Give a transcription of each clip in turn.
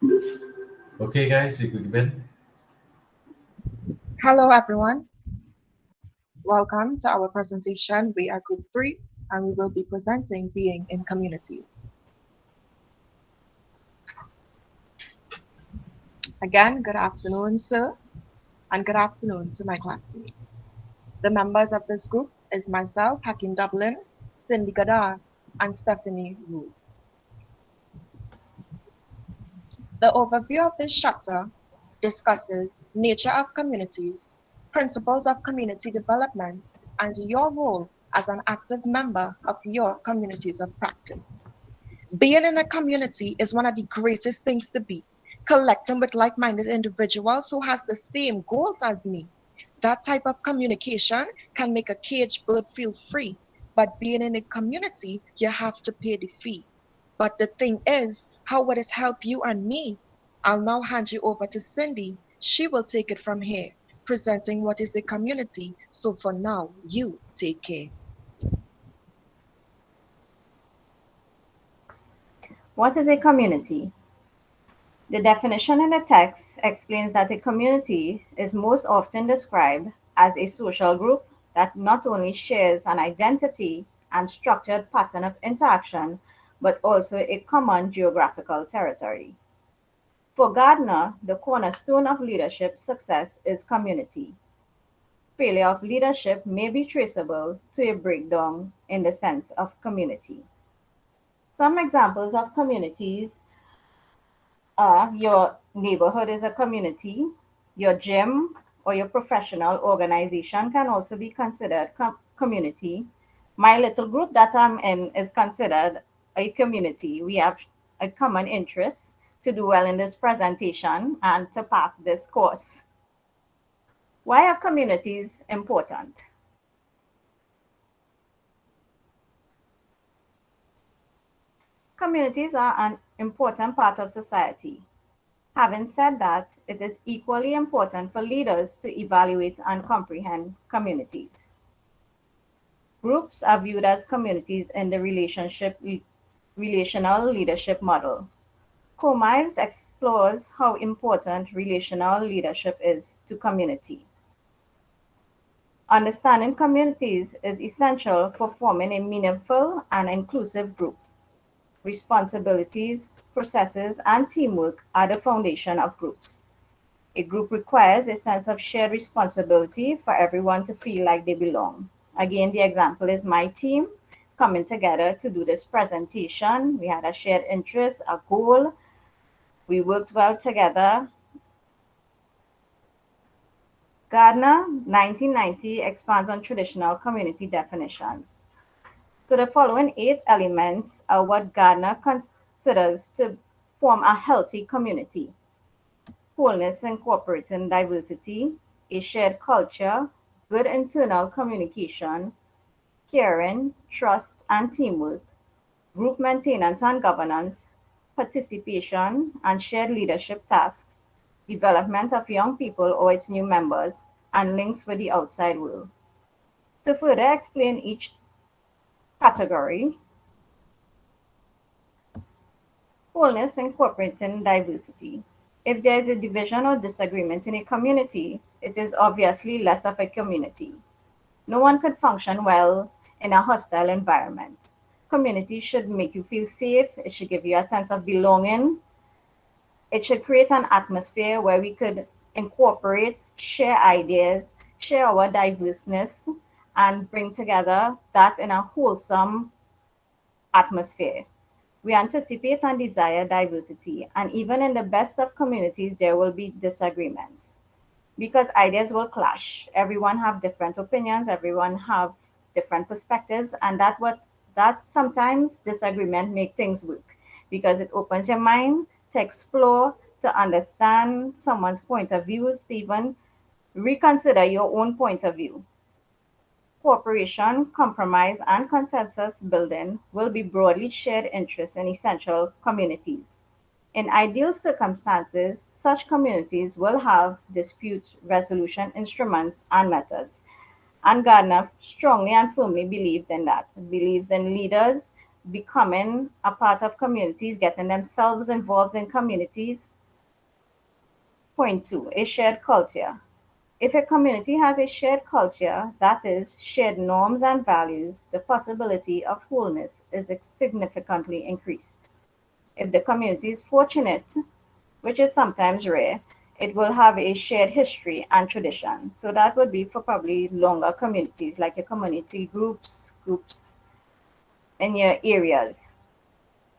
Okay, guys, if we begin. Hello, everyone. Welcome to our presentation. We are Group 3 and we will be presenting Being in Communities. Again, good afternoon, sir, and good afternoon to my classmates. The members of this group is myself, Hakim Dublin, Cindy Gadar, and Stephanie Ruth. The overview of this chapter discusses nature of communities, principles of community development, and your role as an active member of your communities of practice. Being in a community is one of the greatest things to be. Collecting with like-minded individuals who has the same goals as me. That type of communication can make a caged bird feel free. But being in a community, you have to pay the fee. But the thing is, how would it help you and me? I'll now hand you over to Cindy. She will take it from here, presenting what is a community. So for now, you take care. What is a community? The definition in the text explains that a community is most often described as a social group that not only shares an identity and structured pattern of interaction, but also a common geographical territory. For Gardner, the cornerstone of leadership success is community. Failure of leadership may be traceable to a breakdown in the sense of community. Some examples of communities your neighborhood is a community. Your gym or your professional organization can also be considered community. My little group that I'm in is considered a community. We have a common interest to do well in this presentation and to pass this course. Why are communities important? Communities are an important part of society. Having said that, it is equally important for leaders to evaluate and comprehend communities. Groups are viewed as communities in the relational leadership model. Comives explores how important relational leadership is to community. Understanding communities is essential for forming a meaningful and inclusive group. Responsibilities, processes, and teamwork are the foundation of groups. A group requires a sense of shared responsibility for everyone to feel like they belong. Again, the example is my team coming together to do this presentation. We had a shared interest, a goal. We worked well together. Gardner, 1990, expands on traditional community definitions. So the following 8 elements are what Gardner considers to form a healthy community: wholeness incorporating diversity, a shared culture, good internal communication, caring, trust and teamwork, group maintenance and governance, participation and shared leadership tasks, development of young people or its new members, and links with the outside world. To further explain each category, wholeness incorporating diversity. If there is a division or disagreement in a community, it is obviously less of a community. No one could function well in a hostile environment. Community should make you feel safe, it should give you a sense of belonging, it should create an atmosphere where we could incorporate, share ideas, share our diverseness, and bring together that in a wholesome atmosphere. We anticipate and desire diversity, and even in the best of communities, there will be disagreements because ideas will clash. Everyone have different opinions, everyone have different perspectives, and that sometimes disagreement make things work because it opens your mind to explore, to understand someone's point of views, to even reconsider your own point of view. Cooperation, compromise, and consensus building will be broadly shared interests in essential communities. In ideal circumstances, such communities will have dispute resolution instruments and methods. And Gardner strongly and firmly believed in that, believes in leaders becoming a part of communities, getting themselves involved in communities. Point two, a shared culture. If a community has a shared culture, that is, shared norms and values, the possibility of wholeness is significantly increased. If the community is fortunate, which is sometimes rare, it will have a shared history and tradition. So that would be for probably longer communities, like your community groups in your areas.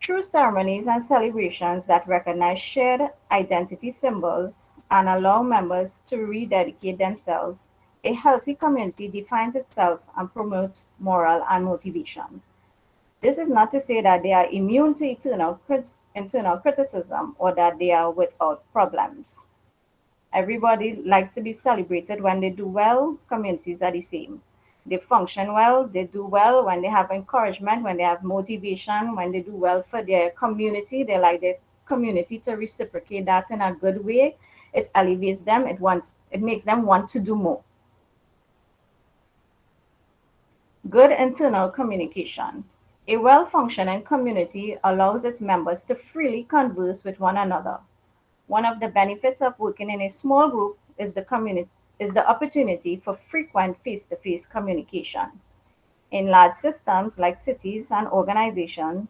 Through ceremonies and celebrations that recognize shared identity symbols and allow members to rededicate themselves, a healthy community defines itself and promotes morale and motivation. This is not to say that they are immune to internal criticism or that they are without problems. Everybody likes to be celebrated when they do well. Communities are the same. They function well, they do well when they have encouragement, when they have motivation, when they do well for their community. They like their community to reciprocate that in a good way. It elevates them, it makes them want to do more. Good internal communication. A well functioning community allows its members to freely converse with one another. One of the benefits of working in a small group is the opportunity for frequent face-to-face communication. In large systems like cities and organizations,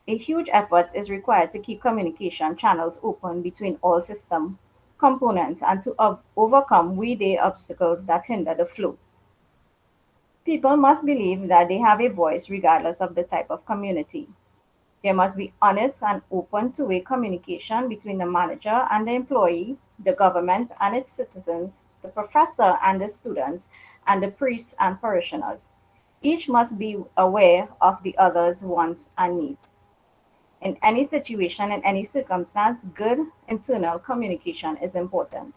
a huge effort is required to keep communication channels open between all system components and to overcome weekday obstacles that hinder the flow. People must believe that they have a voice regardless of the type of community. There must be honest and open two-way communication between the manager and the employee, the government and its citizens, the professor and the students, and the priests and parishioners. Each must be aware of the other's wants and needs. In any situation, in any circumstance, good internal communication is important.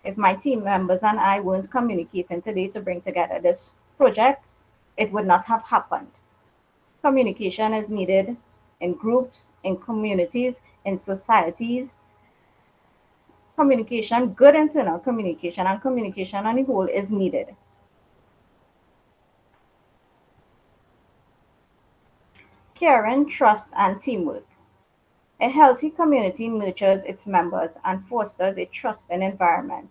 If my team members and I weren't communicating today to bring together this project, it would not have happened. Communication is needed in groups, in communities, in societies. Communication, good internal communication, and communication on the whole is needed. CRN, trust, and teamwork. A healthy community nurtures its members and fosters a trusting environment.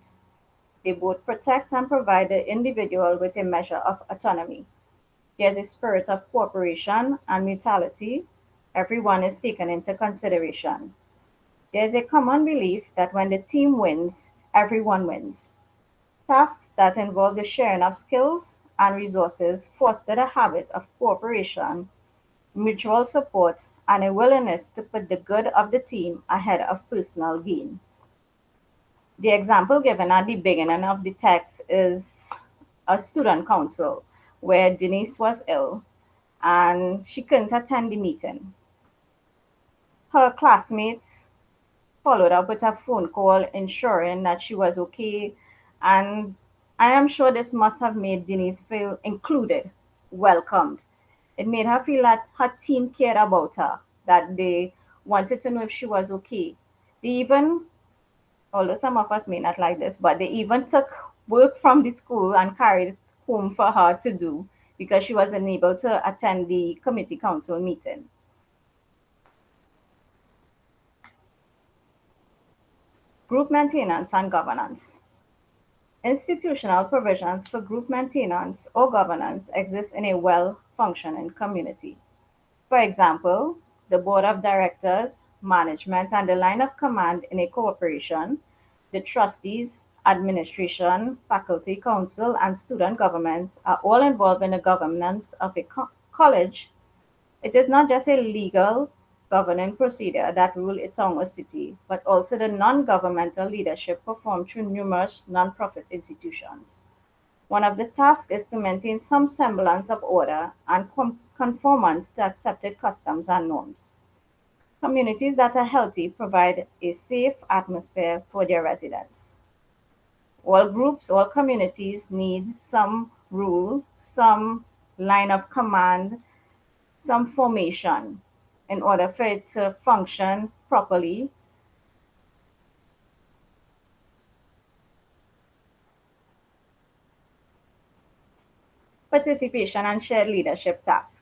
They both protect and provide the individual with a measure of autonomy. There's a spirit of cooperation and mutuality. Everyone is taken into consideration. There's a common belief that when the team wins, everyone wins. Tasks that involve the sharing of skills and resources foster the habit of cooperation, mutual support, and a willingness to put the good of the team ahead of personal gain. The example given at the beginning of the text is a student council where Denise was ill and she couldn't attend the meeting. Her classmates followed up with a phone call ensuring that she was okay, and I am sure this must have made Denise feel included, welcomed. It made her feel that her team cared about her, that they wanted to know if she was okay. They even, although some of us may not like this, but they even took work from the school and carried it home for her to do because she was unable to attend the committee council meeting. Group maintenance and governance. Institutional provisions for group maintenance or governance exist in a well-functioning community. For example, the board of directors, management, and the line of command in a corporation, the trustees, administration, faculty council, and student government are all involved in the governance of a college. It is not just a legal governing procedure that rule its own city, but also the non-governmental leadership performed through numerous non-profit institutions. One of the tasks is to maintain some semblance of order and conformance to accepted customs and norms. Communities that are healthy provide a safe atmosphere for their residents. All groups, all communities need some rule, some line of command, some formation in order for it to function properly. Participation and shared leadership tasks.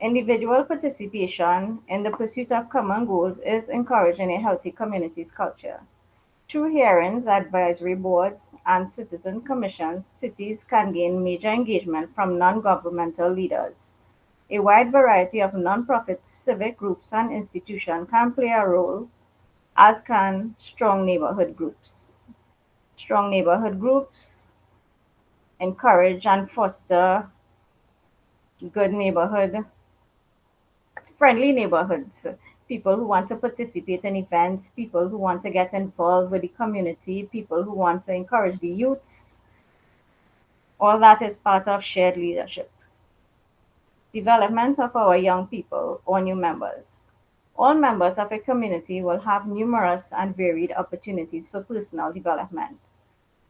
Individual participation in the pursuit of common goals is encouraged in a healthy community's culture. Through hearings, advisory boards, and citizen commissions, cities can gain major engagement from non-governmental leaders. A wide variety of non-profit civic groups and institutions can play a role, as can strong neighborhood groups. Strong neighborhood groups encourage and foster good neighborhood, friendly neighborhoods. People who want to participate in events, people who want to get involved with the community, people who want to encourage the youths, all that is part of shared leadership. Development of our young people or new members. All members of a community will have numerous and varied opportunities for personal development.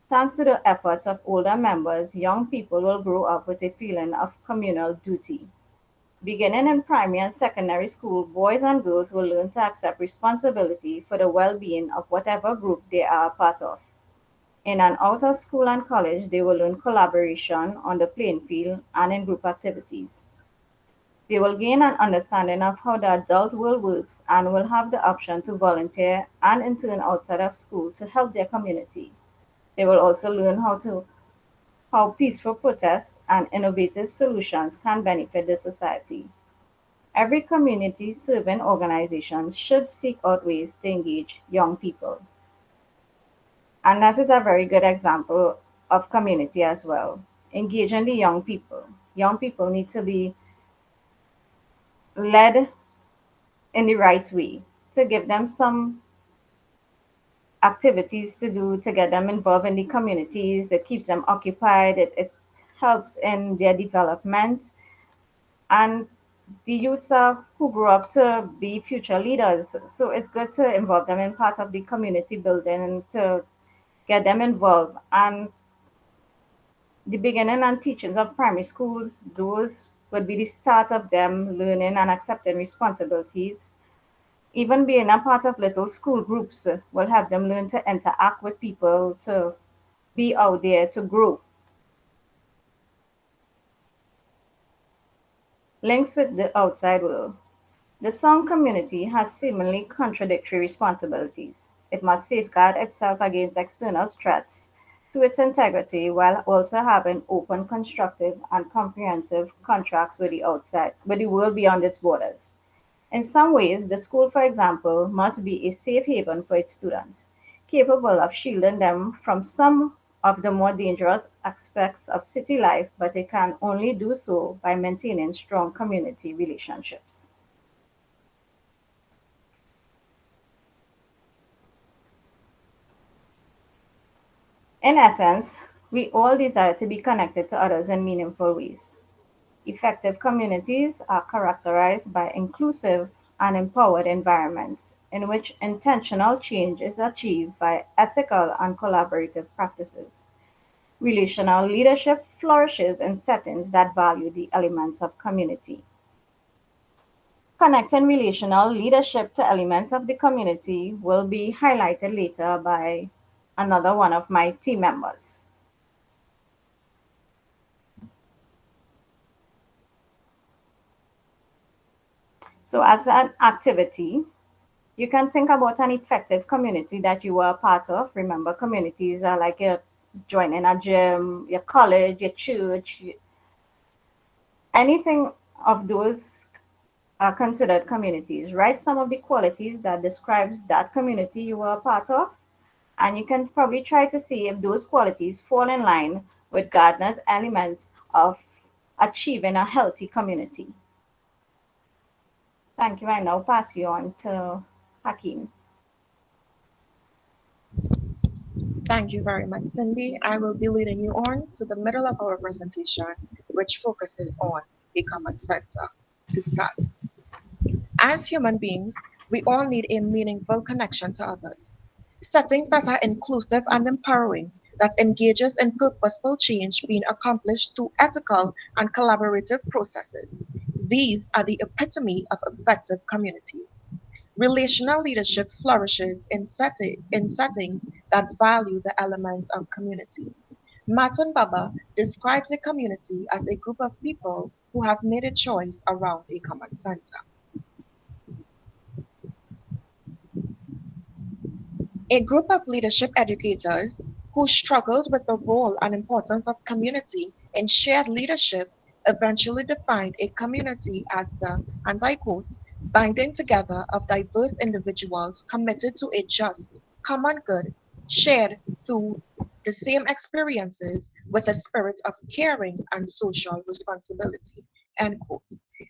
Thanks to the efforts of older members, young people will grow up with a feeling of communal duty. Beginning in primary and secondary school, boys and girls will learn to accept responsibility for the well-being of whatever group they are a part of. In and out of school and college, they will learn collaboration on the playing field and in group activities. They will gain an understanding of how the adult world works and will have the option to volunteer and intern outside of school to help their community. They will also learn how peaceful protests and innovative solutions can benefit the society. Every community serving organization should seek out ways to engage young people. And that is a very good example of community as well. Engaging the young people. Young people need to be led in the right way to give them some activities to do to get them involved in the communities. That keeps them occupied. It helps in their development. And the youths who grow up to be future leaders. So it's good to involve them in part of the community building and to get them involved. And the beginning and teachings of primary schools, those would be the start of them learning and accepting responsibilities. Even being a part of little school groups will help them learn to interact with people, to be out there, to grow. Links with the outside world. The song community has seemingly contradictory responsibilities. It must safeguard itself against external threats to its integrity while also having open, constructive, and comprehensive contracts with the outside, with the world beyond its borders. In some ways, the school, for example, must be a safe haven for its students, capable of shielding them from some of the more dangerous aspects of city life, but it can only do so by maintaining strong community relationships. In essence, we all desire to be connected to others in meaningful ways. Effective communities are characterized by inclusive and empowered environments in which intentional change is achieved by ethical and collaborative practices. Relational leadership flourishes in settings that value the elements of community. Connecting relational leadership to elements of the community will be highlighted later by another one of my team members. So, as an activity, you can think about an effective community that you are a part of. Remember, communities are like your joining a gym, your college, your church, anything of those are considered communities. Write some of the qualities that describes that community you are a part of, and you can probably try to see if those qualities fall in line with Gardner's elements of achieving a healthy community. Thank you. I now pass you on to Hakeem. Thank you very much, Cindy. I will be leading you on to the middle of our presentation, which focuses on the common sector. To start, as human beings, we all need a meaningful connection to others. Settings that are inclusive and empowering, that engages in purposeful change being accomplished through ethical and collaborative processes. These are the epitome of effective communities. Relational leadership flourishes in settings that value the elements of community. Martin Buber describes a community as a group of people who have made a choice around a common center. A group of leadership educators who struggled with the role and importance of community in shared leadership eventually defined a community as the, and I quote, binding together of diverse individuals committed to a just, common good, shared through the same experiences with a spirit of caring and social responsibility. End quote.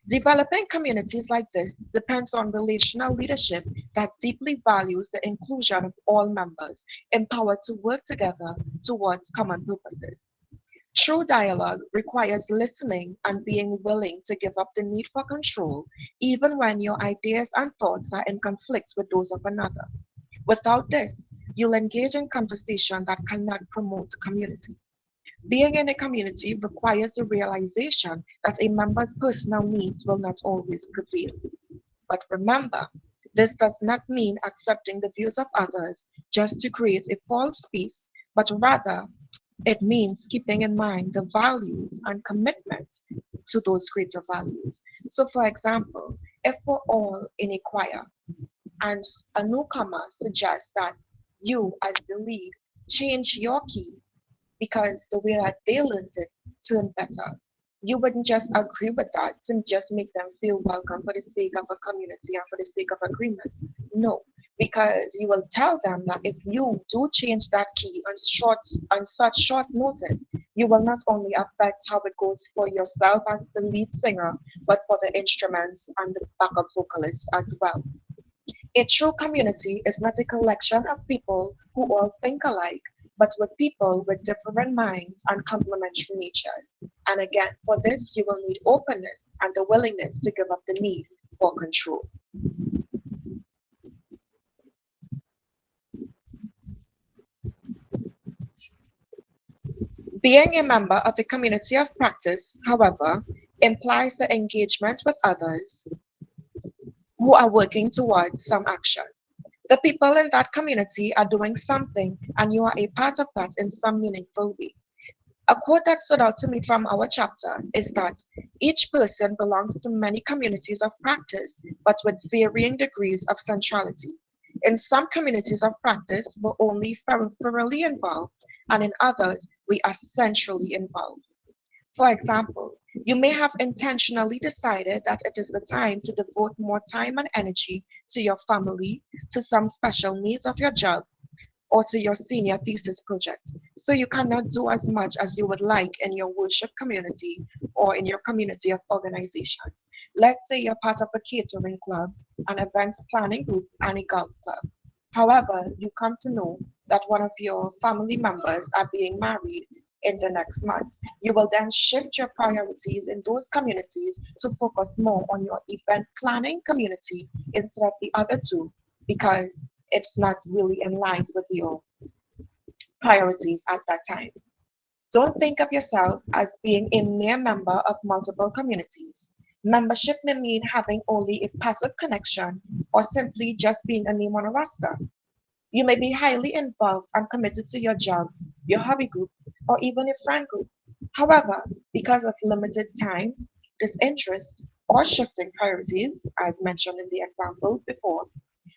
Developing communities like this depends on relational leadership that deeply values the inclusion of all members, empowered to work together towards common purposes. True dialogue requires listening and being willing to give up the need for control, even when your ideas and thoughts are in conflict with those of another. Without this, you'll engage in conversation that cannot promote community. Being in a community requires the realization that a member's personal needs will not always prevail. But remember, this does not mean accepting the views of others just to create a false peace, but rather it means keeping in mind the values and commitment to those greater values. So, for example, if we're all in a choir and a newcomer suggests that you, as the lead, change your key because the way that they learned it turned better. You wouldn't just agree with that to just make them feel welcome for the sake of a community and for the sake of agreement. No, because you will tell them that if you do change that key on such short notice, you will not only affect how it goes for yourself as the lead singer, but for the instruments and the backup vocalists as well. A true community is not a collection of people who all think alike, but with people with different minds and complementary natures. And again, for this, you will need openness and the willingness to give up the need for control. Being a member of a community of practice, however, implies the engagement with others who are working towards some action. The people in that community are doing something, and you are a part of that in some meaningful way. A quote that stood out to me from our chapter is that each person belongs to many communities of practice, but with varying degrees of centrality. In some communities of practice, we're only peripherally involved, and in others, we are centrally involved. For example, you may have intentionally decided that it is the time to devote more time and energy to your family, to some special needs of your job, or to your senior thesis project. So you cannot do as much as you would like in your worship community or in your community of organizations. Let's say you're part of a catering club, an events planning group, and a golf club. However, you come to know that one of your family members are being married in the next month. You will then shift your priorities in those communities to focus more on your event planning community instead of the other two because it's not really in line with your priorities at that time. Don't think of yourself as being a mere member of multiple communities. Membership may mean having only a passive connection or simply just being a name on a roster. You may be highly involved and committed to your job, your hobby group, or even a friend group. However, because of limited time, disinterest, or shifting priorities, as mentioned in the example before,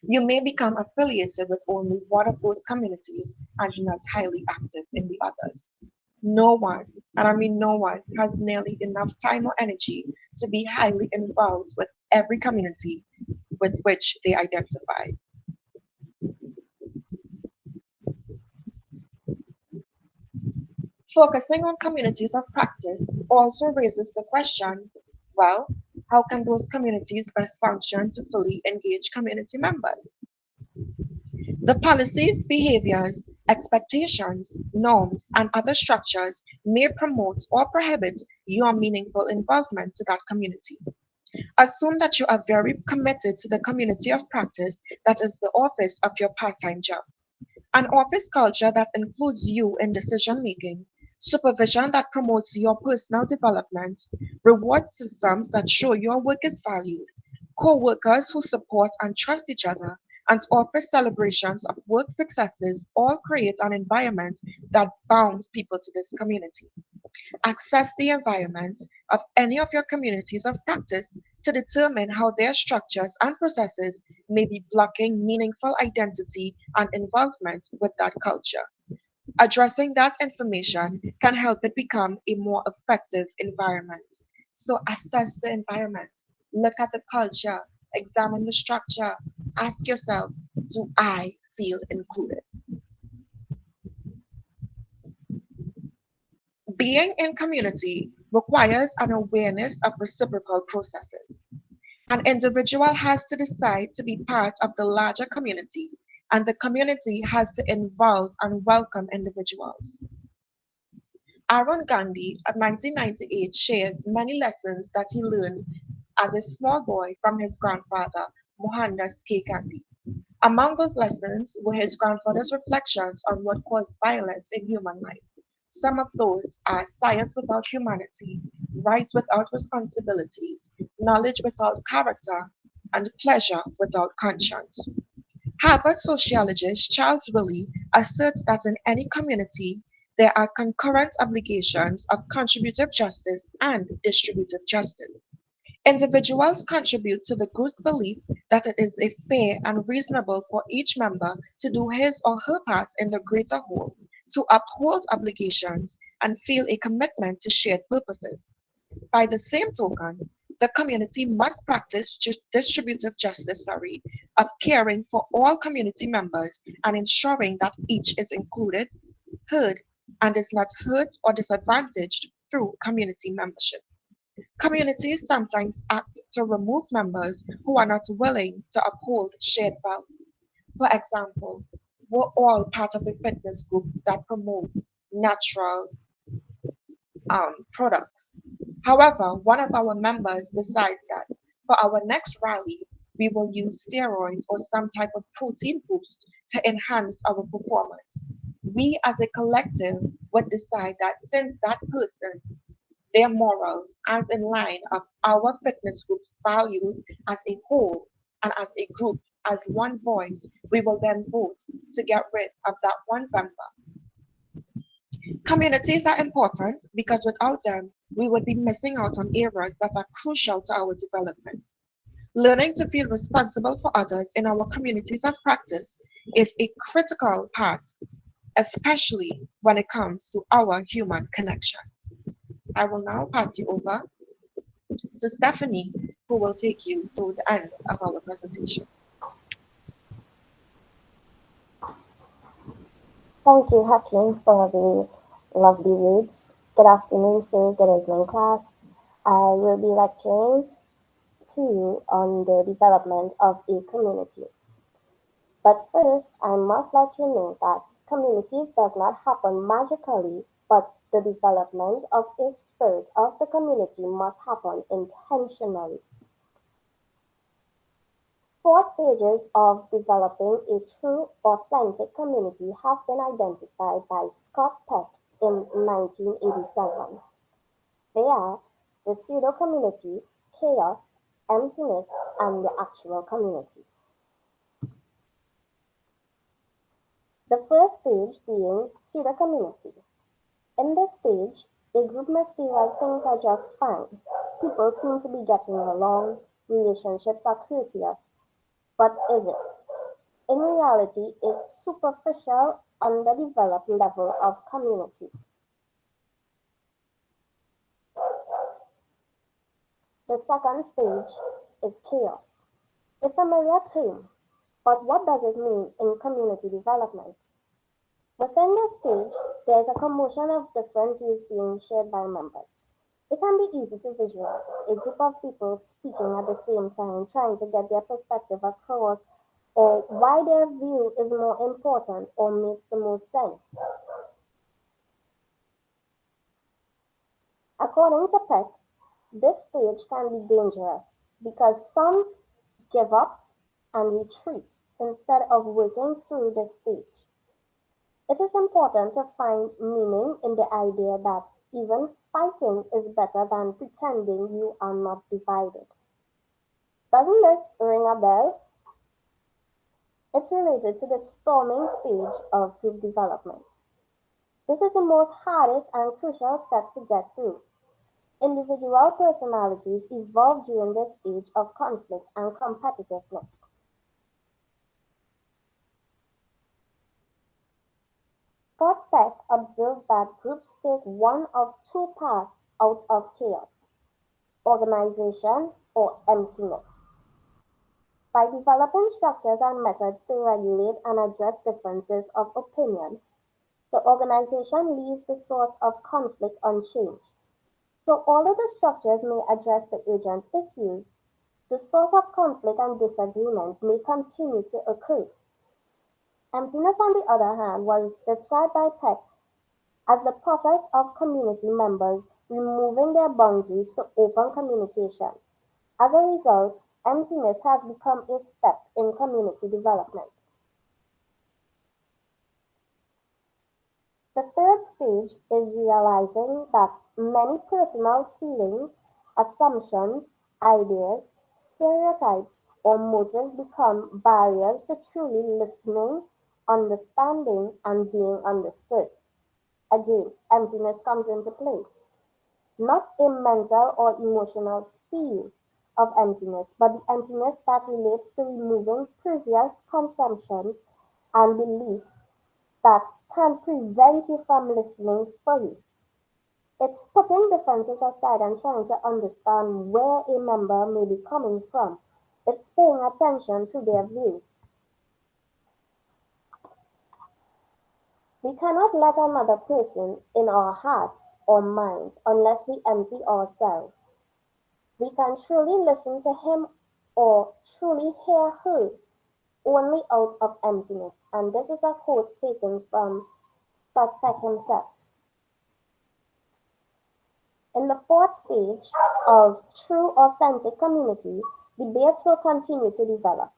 you may become affiliated with only one of those communities and not highly active in the others. No one, and I mean no one, has nearly enough time or energy to be highly involved with every community with which they identify. Focusing on communities of practice also raises the question, well, how can those communities best function to fully engage community members? The policies, behaviors, expectations, norms, and other structures may promote or prohibit your meaningful involvement to that community. Assume that you are very committed to the community of practice that is the office of your part time job. An office culture that includes you in decision making, supervision that promotes your personal development, reward systems that show your work is valued, co-workers who support and trust each other, and office celebrations of work successes all create an environment that bounds people to this community. Access the environment of any of your communities of practice to determine how their structures and processes may be blocking meaningful identity and involvement with that culture. Addressing that information can help it become a more effective environment. So assess the environment, look at the culture, examine the structure, ask yourself, do I feel included? Being in community requires an awareness of reciprocal processes. An individual has to decide to be part of the larger community, and the community has to involve and welcome individuals. Aaron Gandhi of 1998 shares many lessons that he learned as a small boy from his grandfather, Mohandas K. Gandhi. Among those lessons were his grandfather's reflections on what caused violence in human life. Some of those are science without humanity, rights without responsibilities, knowledge without character, and pleasure without conscience. Harvard sociologist Charles Wiley asserts that in any community there are concurrent obligations of contributive justice and distributive justice. Individuals contribute to the group's belief that it is a fair and reasonable for each member to do his or her part in the greater whole, to uphold obligations, and feel a commitment to shared purposes. By the same token, the community must practice distributive justice, of caring for all community members and ensuring that each is included, heard, and is not hurt or disadvantaged through community membership. Communities sometimes act to remove members who are not willing to uphold shared values. For example, we're all part of a fitness group that promotes natural products. However, one of our members decides that for our next rally, we will use steroids or some type of protein boost to enhance our performance. We as a collective would decide that since that person, their morals as in line of our fitness group's values as a whole and as a group, as one voice, we will then vote to get rid of that one member. Communities are important because without them, we would be missing out on areas that are crucial to our development. Learning to feel responsible for others in our communities of practice is a critical part, especially when it comes to our human connection. I will now pass you over to Stephanie, who will take you through the end of our presentation. Thank you, Hakeem, for the lovely words. Good afternoon, sir. Good evening, class. I will be lecturing to you on the development of a community. But first, I must let you know that communities does not happen magically, but the development of a spirit of the community must happen intentionally. Four stages of developing a true, authentic community have been identified by Scott Peck in 1987. They are the pseudo-community, chaos, emptiness, and the actual community. The first stage being pseudo-community. In this stage, a group may feel like things are just fine. People seem to be getting along, relationships are courteous. But is it? In reality, a superficial, underdeveloped level of community. The second stage is chaos. A familiar term, but what does it mean in community development? Within this stage, there is a commotion of different views being shared by members. It can be easy to visualize a group of people speaking at the same time, trying to get their perspective across, or why their view is more important or makes the most sense. According to Peck, this stage can be dangerous because some give up and retreat instead of working through this stage. It is important to find meaning in the idea that even fighting is better than pretending you are not divided. Doesn't this ring a bell? It's related to the storming stage of group development. This is the most hardest and crucial step to get through. Individual personalities evolve during this age of conflict and competitiveness. Scott Peck observed that groups take one of two paths out of chaos: organization or emptiness. By developing structures and methods to regulate and address differences of opinion, the organization leaves the source of conflict unchanged. So although the structures may address the urgent issues, the source of conflict and disagreement may continue to occur. Emptiness, on the other hand, was described by Peck as the process of community members removing their boundaries to open communication. As a result, emptiness has become a step in community development. The third stage is realizing that many personal feelings, assumptions, ideas, stereotypes, or motives become barriers to truly listening, understanding, and being understood. Again, emptiness comes into play. Not a mental or emotional feel of emptiness, but the emptiness that relates to removing previous consumptions and beliefs that can prevent you from listening fully. It's putting differences aside and trying to understand where a member may be coming from. It's paying attention to their views. We cannot let another person in our hearts or minds unless we empty ourselves. We can truly listen to him or truly hear her only out of emptiness. And this is a quote taken from Scott Peck himself. In the fourth stage of true authentic community, debates will continue to develop,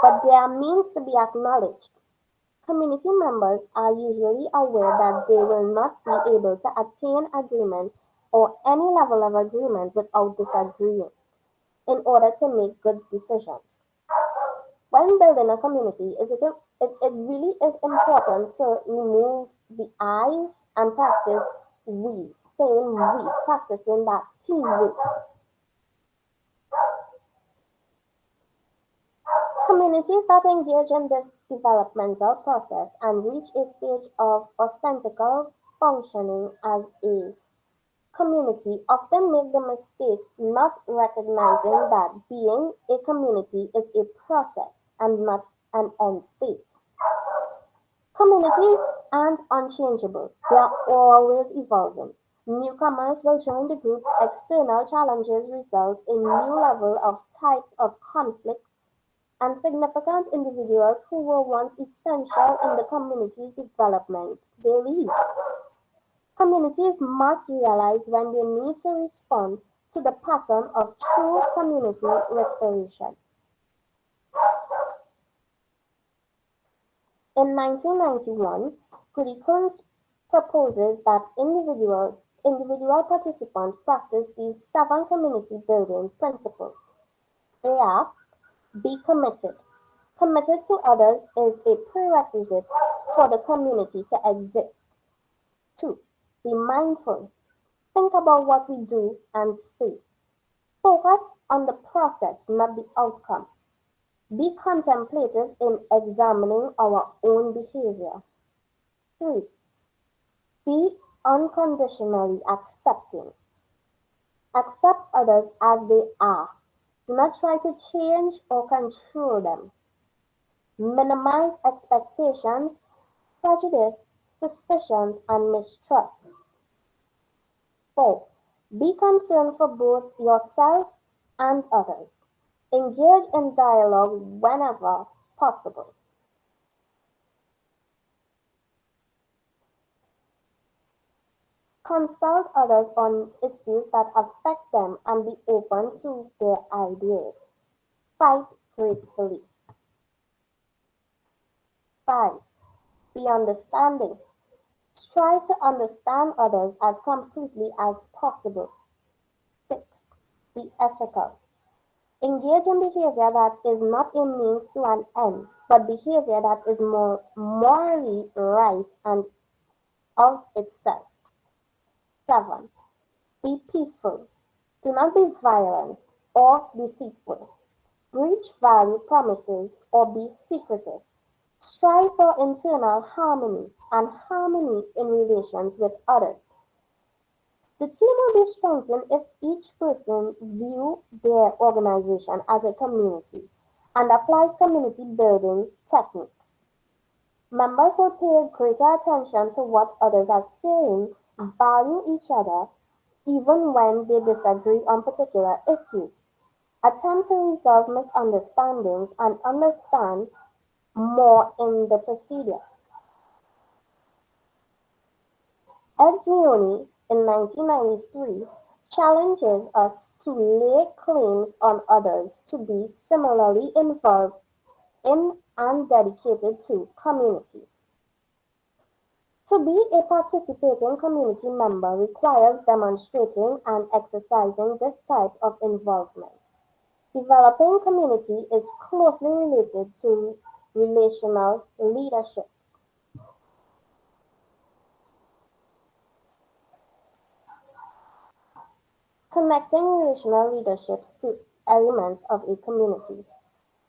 but they are means to be acknowledged. Community members are usually aware that they will not be able to attain agreement or any level of agreement without disagreeing in order to make good decisions. When building a community, it really is important to remove the I's and practice we, saying we, practicing that teamwork. Communities that engage in this developmental process and reach a stage of authentical functioning as a community often make the mistake not recognizing that being a community is a process and not an end state. Communities aren't unchangeable, they are always evolving. Newcomers will join the group, external challenges result in new level of types of conflicts, and significant individuals who were once essential in the community's development, they leave. Communities must realize when they need to respond to the pattern of true community restoration. In 1991, Goody proposes that individual participants practice these 7 community-building principles. They are: be committed. Committed to others is a prerequisite for the community to exist. 2. Be mindful. Think about what we do and say. Focus on the process, not the outcome. Be contemplative in examining our own behavior. 3. Be unconditionally accepting. Accept others as they are. Do not try to change or control them. Minimize expectations, prejudice, suspicions, and mistrust. 4. Be concerned for both yourself and others. Engage in dialogue whenever possible. Consult others on issues that affect them and be open to their ideas. Fight gracefully. 5. Be understanding. Strive to understand others as completely as possible. 6. Be ethical. Engage in behavior that is not a means to an end, but behavior that is more morally right and of itself. 7. Be peaceful. Do not be violent or deceitful. Breach value promises or be secretive. Strive for internal harmony and harmony in relations with others. The team will be strengthened if each person view their organization as a community and applies community building techniques. Members will pay greater attention to what others are saying, value each other even when they disagree on particular issues, attempt to resolve misunderstandings, and understand more in the procedure. Ed Zioni in 1993 challenges us to lay claims on others to be similarly involved in and dedicated to community. To be a participating community member requires demonstrating and exercising this type of involvement. Developing community is closely related to relational leadership. Connecting relational leaderships to elements of a community.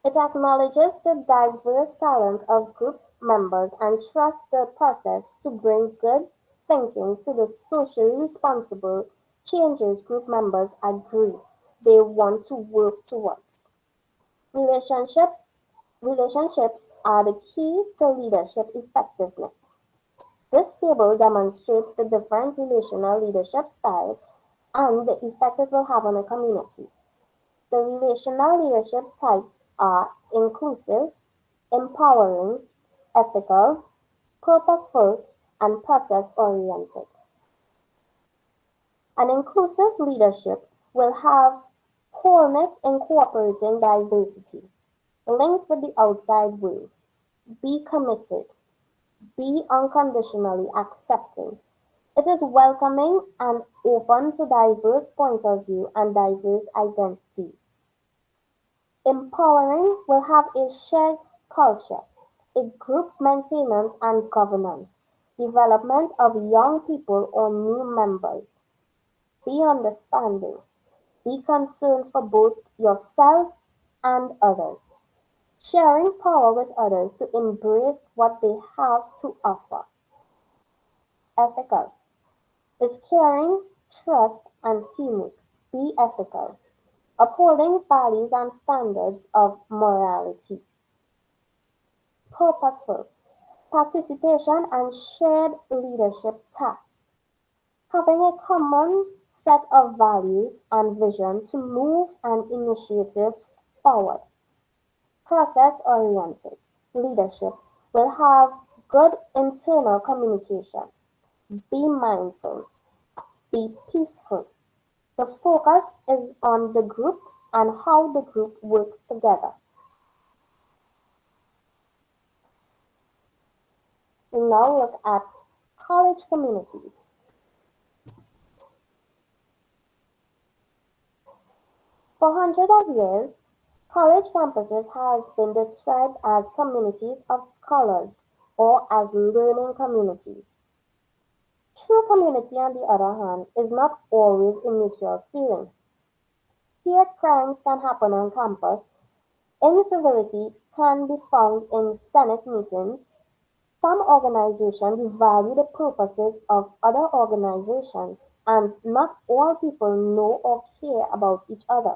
It acknowledges the diverse talents of group members and trusts the process to bring good thinking to the socially responsible changes group members agree they want to work towards. Relationship, relationships are the key to leadership effectiveness. This table demonstrates the different relational leadership styles and the effect it will have on a community. The relational leadership types are inclusive, empowering, ethical, purposeful, and process-oriented. An inclusive leadership will have wholeness incorporating diversity, links with the outside world, be committed, be unconditionally accepting. It is welcoming and open to diverse points of view and diverse identities. Empowering will have a shared culture, a group maintenance and governance, development of young people or new members. Be understanding. Be concerned for both yourself and others. Sharing power with others to embrace what they have to offer. Ethical is caring, trust, and teamwork. Be ethical. Upholding values and standards of morality. Purposeful participation and shared leadership tasks. Having a common set of values and vision to move an initiative forward. Process-oriented leadership will have good internal communication. Be mindful. Be peaceful. The focus is on the group and how the group works together. We now look at college communities. For hundreds of years, college campuses has been described as communities of scholars or as learning communities. True community, on the other hand, is not always a mutual feeling. Hate crimes can happen on campus, incivility can be found in Senate meetings, some organizations devalue the purposes of other organizations, and not all people know or care about each other.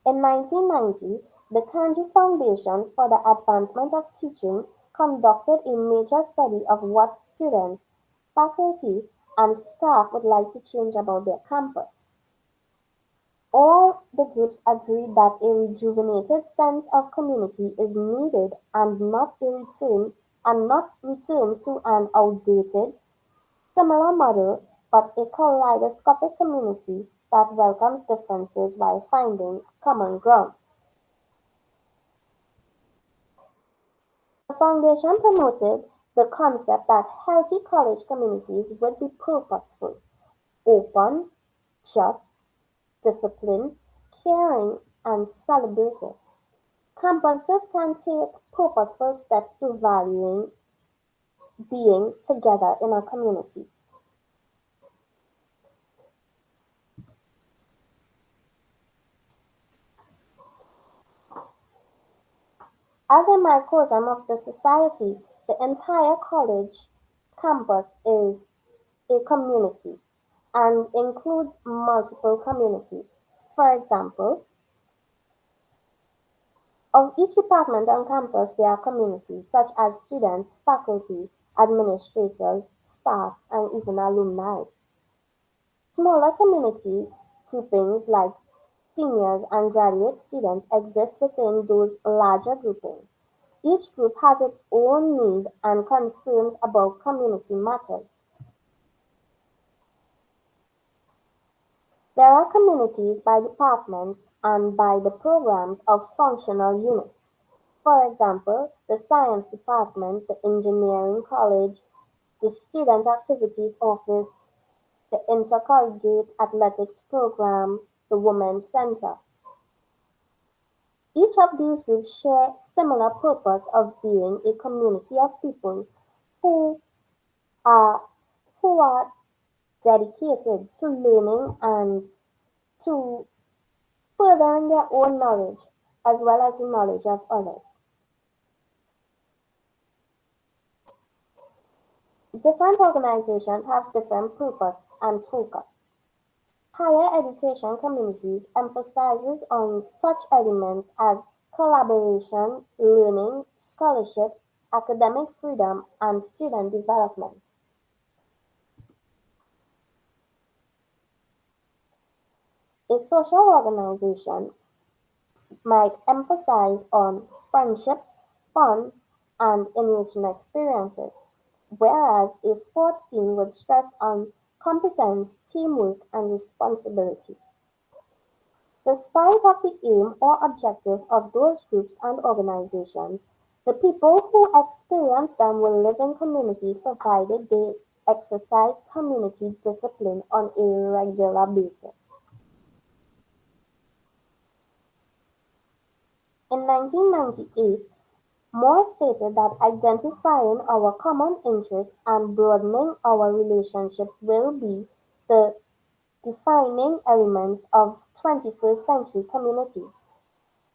In 1990, the Kanji Foundation for the Advancement of Teaching conducted a major study of what students, faculty, and staff would like to change about their campus. All the groups agreed that a rejuvenated sense of community is needed and not return to an outdated, similar model, but a kaleidoscopic community that welcomes differences while finding common ground. The foundation promoted the concept that healthy college communities would be purposeful, open, just, disciplined, caring, and celebrative. Campuses can take purposeful steps to valuing being together in a community. As a microcosm of the society, the entire college campus is a community and includes multiple communities. For example, of each department on campus there are communities such as students, faculty, administrators, staff, and even alumni. Smaller community groupings like seniors and graduate students exist within those larger groupings. Each group has its own need and concerns about community matters. There are communities by departments and by the programs of functional units. For example, the science department, the engineering college, the student activities office, the intercollegiate athletics program, the women's center. Each of these groups share similar purpose of being a community of people who are who are dedicated to learning and to furthering their own knowledge as well as the knowledge of others. Different organizations have different purpose and focus. Higher education communities emphasizes on such elements as collaboration, learning, scholarship, academic freedom, and student development. A social organization might emphasize on friendship, fun, and enriching experiences, whereas a sports team would stress on competence, teamwork, and responsibility. Despite of the aim or objective of those groups and organizations, the people who experience them will live in communities provided they exercise community discipline on a regular basis. In 1998, Moore stated that identifying our common interests and broadening our relationships will be the defining elements of 21st century communities.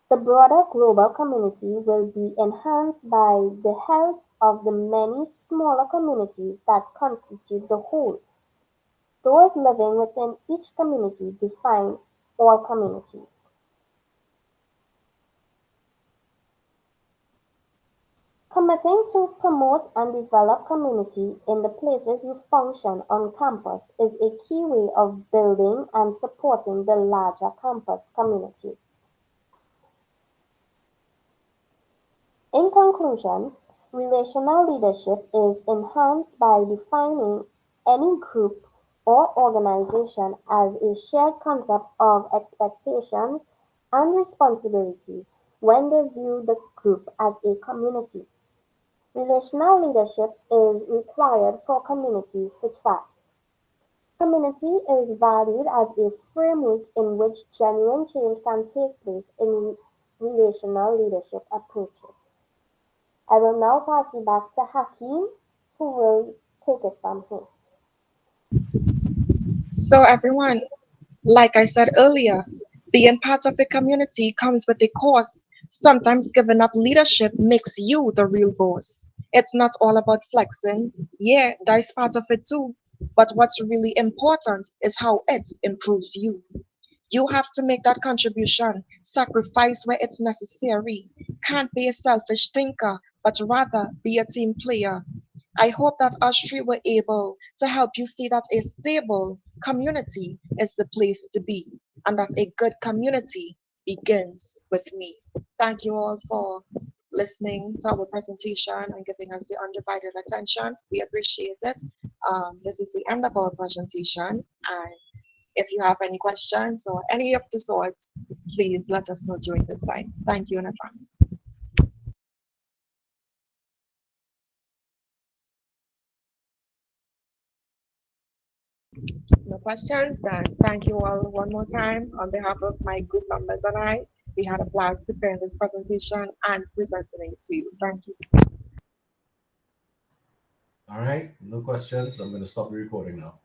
The broader global community will be enhanced by the health of the many smaller communities that constitute the whole. Those living within each community define all communities. Committing to promote and develop community in the places you function on campus is a key way of building and supporting the larger campus community. In conclusion, relational leadership is enhanced by defining any group or organization as a shared concept of expectations and responsibilities when they view the group as a community. Relational leadership is required for communities to thrive. Community is valued as a framework in which genuine change can take place in relational leadership approaches. I will now pass you back to Hakeem, who will take it from here. So, everyone, like I said earlier, being part of a community comes with a cost. Sometimes giving up leadership makes you the real boss. It's not all about flexing. Yeah, that is part of it too. But what's really important is how it improves you. You have to make that contribution, sacrifice where it's necessary. Can't be a selfish thinker, but rather be a team player. I hope that us three were able to help you see that a stable community is the place to be, and that a good community begins with me. Thank you all for listening to our presentation and giving us the undivided attention. We appreciate it. This is the end of our presentation, and if you have any questions or any of the sort, please let us know during this time. Thank you in advance. No questions? Then thank you all one more time on behalf of my group members and I. We had a blast preparing this presentation and presenting it to you. Thank you. All right, no questions. I'm going to stop the recording now.